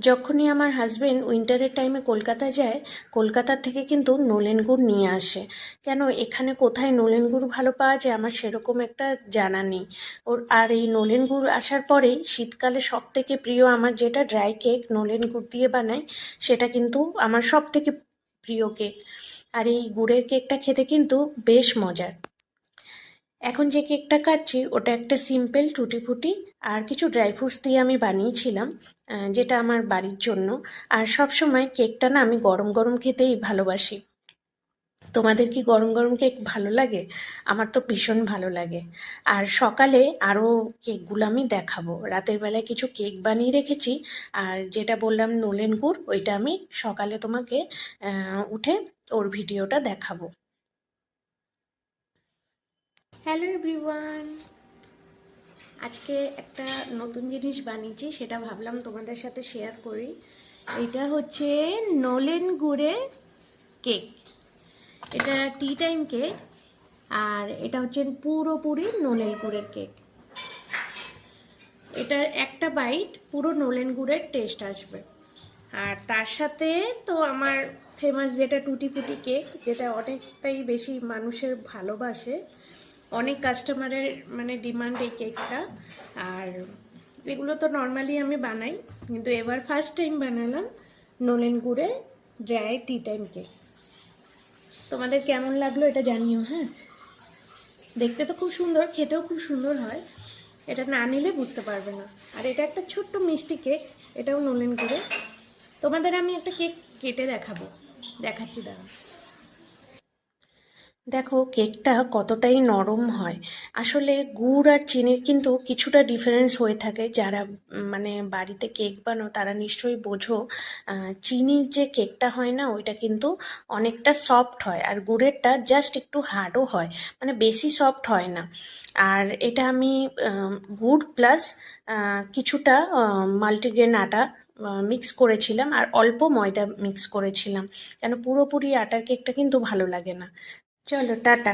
যখনই আমার হাজবেন্ড উইন্টারের টাইমে কলকাতা যায়, কলকাতা থেকে কিন্তু নলেন গুড় নিয়ে আসে। কেন এখানে কোথায় নলেন গুড় ভালো পাওয়া যায় আমার সেরকম একটা জানা নেই। আর এই নলেন গুড় আসার পরেই শীতকালে সব থেকে প্রিয় আমার যেটা ড্রাই কেক নলেন গুড় দিয়ে বানাই, সেটা কিন্তু আমার সব থেকে প্রিয় কেক। আর এই গুড়ের কেকটা খেতে কিন্তু বেশ মজার। এখন যে কেকটা কাটছি ওটা একটা সিম্পল টুটি ফুটি আর কিছু ড্রাই ফ্রুটস দিয়ে আমি বানিয়েছিলাম, যেটা আমার বাড়ির জন্য। আর সব সময় কেকটা না আমি গরম গরম খেতেই ভালোবাসি। তোমাদের কি গরম গরম কেক ভালো লাগে? আমার তো ভীষণ ভালো লাগে। আর সকালে আরও কেকগুলো আমি দেখাবো, রাতের বেলায় কিছু কেক বানিয়ে রেখেছি। আর যেটা বললাম নলেন গুড়, ওইটা আমি সকালে তোমাকে উঠে ওর ভিডিওটা দেখাবো। হ্যালো এভরিওয়ান, আজকে একটা নতুন জিনিস বানিয়েছি, সেটা ভাবলাম তোমাদের সাথে শেয়ার করি। এটা হচ্ছে নলেন গুড়ের কেক। এটা টি টাইম কেক, আর এটা হচ্ছে পুরোপুরি নলেন গুড়ের কেক। এটার একটা বাইট পুরো নলেন গুড়ের টেস্ট আসবে। আর তার সাথে তো আমার ফেমাস যেটা টুটি ফুটি কেক, যেটা অনেকটাই বেশি মানুষের ভালোবাসে, অনেক কাস্টমারের মানে ডিমান্ড এই কেকটা। আর এগুলো তো নর্মালি আমি বানাই, কিন্তু এবার ফার্স্ট টাইম বানালাম নলেন গুড়ে ড্রাই টি টাইম কেক। তোমাদের কেমন লাগলো এটা জানিও। হ্যাঁ, দেখতে তো খুব সুন্দর, খেতেও খুব সুন্দর হয়, এটা না নিলে বুঝতে পারবে না। আর এটা একটা ছোট্ট মিষ্টি কেক, এটাও নলেন গুড়ে। তোমাদের আমি একটা কেক কেটে দেখাচ্ছি, দাঁড়াও। দেখো কেকটা কতটাই নরম হয়। আসলে গুড় আর চিনির কিন্তু কিছুটা ডিফারেন্স হয়ে থাকে। যারা মানে বাড়িতে কেক বানাও তারা নিশ্চয়ই বোঝো। চিনির যে কেকটা হয় না, ওইটা কিন্তু অনেকটা সফট হয়, আর গুড়েরটা জাস্ট একটু হার্ডও হয়, মানে বেশি সফট হয় না। আর এটা আমি গুড় প্লাস কিছুটা মাল্টিগ্রেন আটা মিক্স করেছিলাম, আর অল্প ময়দা মিক্স করেছিলাম, কেন পুরোপুরি আটার কেকটা কিন্তু ভালো লাগে না। চলো টাটা।